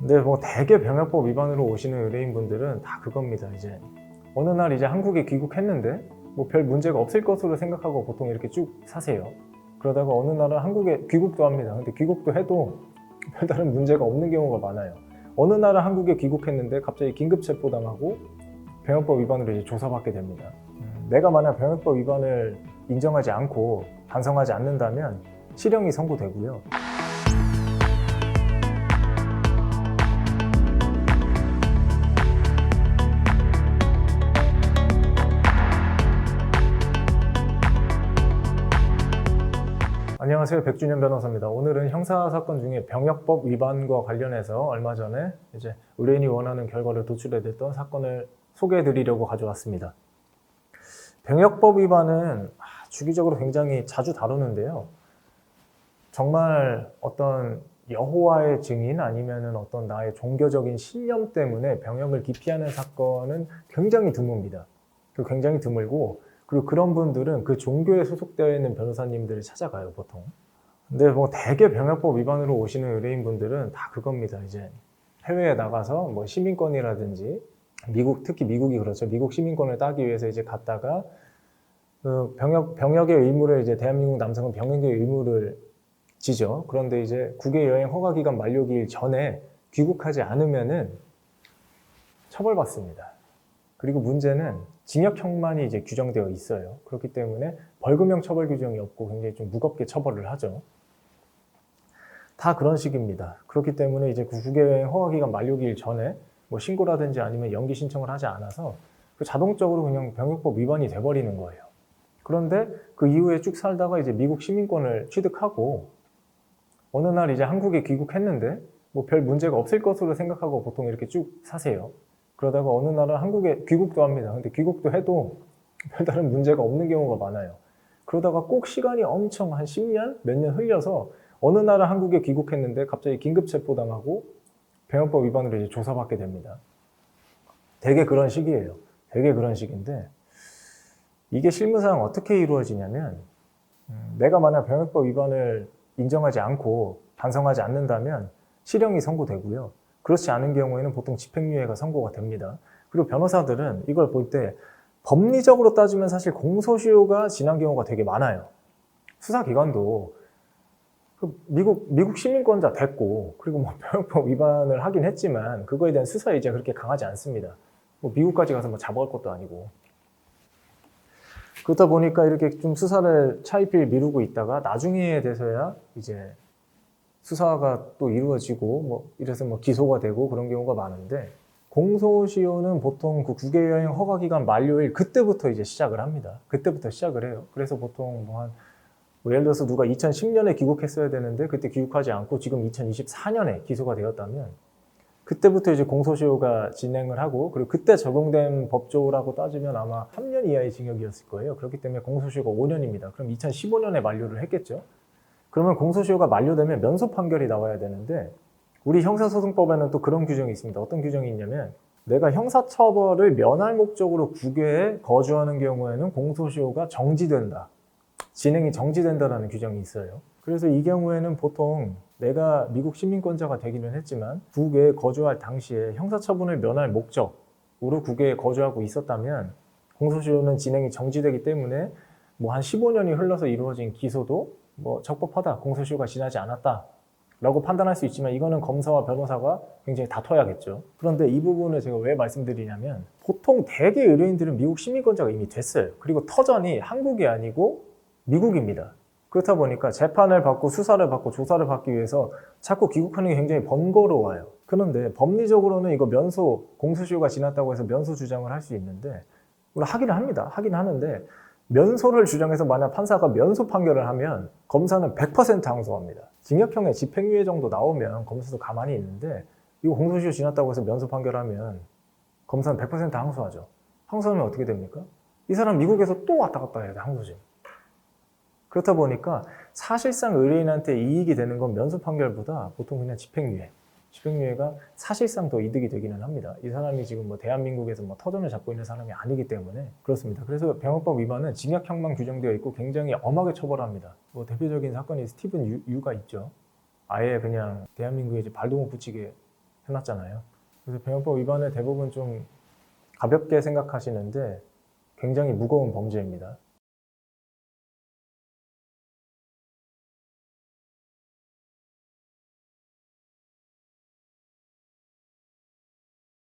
근데 뭐 대개 병역법 위반으로 오시는 의뢰인분들은 다 그겁니다. 이제 어느 날 이제 한국에 귀국했는데 뭐 별 문제가 없을 것으로 생각하고 보통 이렇게 쭉 사세요. 그러다가 어느 날은 한국에 귀국도 합니다. 근데 귀국도 해도 별다른 문제가 없는 경우가 많아요. 어느 날은 한국에 귀국했는데 갑자기 긴급 체포당하고 병역법 위반으로 이제 조사받게 됩니다. 내가 만약 병역법 위반을 인정하지 않고 반성하지 않는다면 실형이 선고되고요. 안녕하세요. 백준현 변호사입니다. 오늘은 형사사건 중에 병역법 위반과 관련해서 얼마 전에 이제 의뢰인이 원하는 결과를 도출해냈던 사건을 소개해 드리려고 가져왔습니다. 병역법 위반은 주기적으로 굉장히 자주 다루는데요. 정말 어떤 여호와의 증인 아니면 어떤 나의 종교적인 신념 때문에 병역을 기피하는 사건은 굉장히 드뭅니다. 굉장히 드물고 그리고 그런 분들은 그 종교에 소속되어 있는 변호사님들을 찾아가요, 보통. 근데 뭐 대개 병역법 위반으로 오시는 의뢰인분들은 다 그겁니다. 이제 해외에 나가서 뭐 시민권이라든지 특히 미국이 그렇죠. 미국 시민권을 따기 위해서 이제 갔다가 그 병역의 의무를 이제 대한민국 남성은 병역의 의무를 지죠. 그런데 이제 국외 여행 허가 기간 만료기일 전에 귀국하지 않으면은 처벌받습니다. 그리고 문제는 징역형만이 이제 규정되어 있어요. 그렇기 때문에 벌금형 처벌 규정이 없고 굉장히 좀 무겁게 처벌을 하죠. 다 그런 식입니다. 그렇기 때문에 이제 국외여행 허가기간 만료기일 전에 뭐 신고라든지 아니면 연기 신청을 하지 않아서 자동적으로 그냥 병역법 위반이 돼버리는 거예요. 그런데 그 이후에 쭉 살다가 이제 미국 시민권을 취득하고 어느 날 이제 한국에 귀국했는데 뭐 별 문제가 없을 것으로 생각하고 보통 이렇게 쭉 사세요. 그러다가 어느 날은 한국에 귀국도 합니다. 근데 귀국도 해도 별다른 문제가 없는 경우가 많아요. 그러다가 꼭 시간이 엄청 한 10년, 몇 년 흘려서 어느 날은 한국에 귀국했는데 갑자기 긴급 체포당하고 병역법 위반으로 이제 조사받게 됩니다. 되게 그런 식이에요. 되게 그런 식인데 이게 실무상 어떻게 이루어지냐면 내가 만약 병역법 위반을 인정하지 않고 반성하지 않는다면 실형이 선고되고요. 그렇지 않은 경우에는 보통 집행유예가 선고가 됩니다. 그리고 변호사들은 이걸 볼 때 법리적으로 따지면 사실 공소시효가 지난 경우가 되게 많아요. 수사기관도 미국 시민권자 됐고 그리고 뭐 병역법 위반을 하긴 했지만 그거에 대한 수사 의지가 그렇게 강하지 않습니다. 뭐 미국까지 가서 뭐 잡아올 것도 아니고. 그러다 보니까 이렇게 좀 수사를 차일피일 미루고 있다가 나중에 돼서야 이제 수사가 또 이루어지고 뭐 이래서 뭐 기소가 되고 그런 경우가 많은데 공소시효는 보통 그 국외여행 허가기간 만료일 그때부터 이제 시작을 합니다. 그때부터 시작을 해요. 그래서 보통 뭐 예를 들어서 누가 2010년에 귀국했어야 되는데 그때 귀국하지 않고 지금 2024년에 기소가 되었다면 그때부터 이제 공소시효가 진행을 하고 그리고 그때 적용된 법조라고 따지면 아마 3년 이하의 징역이었을 거예요. 그렇기 때문에 공소시효가 5년입니다. 그럼 2015년에 만료를 했겠죠. 그러면 공소시효가 만료되면 면소 판결이 나와야 되는데 우리 형사소송법에는 또 그런 규정이 있습니다. 어떤 규정이 있냐면 내가 형사처벌을 면할 목적으로 국외에 거주하는 경우에는 공소시효가 정지된다. 진행이 정지된다라는 규정이 있어요. 그래서 이 경우에는 보통 내가 미국 시민권자가 되기는 했지만 국외에 거주할 당시에 형사처분을 면할 목적으로 국외에 거주하고 있었다면 공소시효는 진행이 정지되기 때문에 뭐 한 15년이 흘러서 이루어진 기소도 뭐 적법하다, 공소시효가 지나지 않았다 라고 판단할 수 있지만 이거는 검사와 변호사가 굉장히 다퉈야겠죠. 그런데 이 부분을 제가 왜 말씀드리냐면 보통 대개 의뢰인들은 미국 시민권자가 이미 됐어요. 그리고 터전이 한국이 아니고 미국입니다. 그렇다 보니까 재판을 받고 수사를 받고 조사를 받기 위해서 자꾸 귀국하는 게 굉장히 번거로워요. 그런데 법리적으로는 이거 면소, 공소시효가 지났다고 해서 면소 주장을 할 수 있는데 물론 하기는 합니다. 하긴 하는데 면소를 주장해서 만약 판사가 면소 판결을 하면 검사는 100% 항소합니다. 징역형의 집행유예 정도 나오면 검사도 가만히 있는데 이거 공소시효 지났다고 해서 면소 판결하면 검사는 100% 항소하죠. 항소하면 어떻게 됩니까? 이 사람 미국에서 또 왔다 갔다 해야 돼, 항소심. 그렇다 보니까 사실상 의뢰인한테 이익이 되는 건 면소 판결보다 보통 그냥 집행유예. 집행유예가 사실상 더 이득이 되기는 합니다. 이 사람이 지금 뭐 대한민국에서 뭐 터전을 잡고 있는 사람이 아니기 때문에 그렇습니다. 그래서 병역법 위반은 징역형만 규정되어 있고 굉장히 엄하게 처벌합니다. 뭐 대표적인 사건이 스티븐 유가 있죠. 아예 그냥 대한민국에 이제 발도 못 붙이게 해놨잖아요. 그래서 병역법 위반을 대부분 좀 가볍게 생각하시는데 굉장히 무거운 범죄입니다.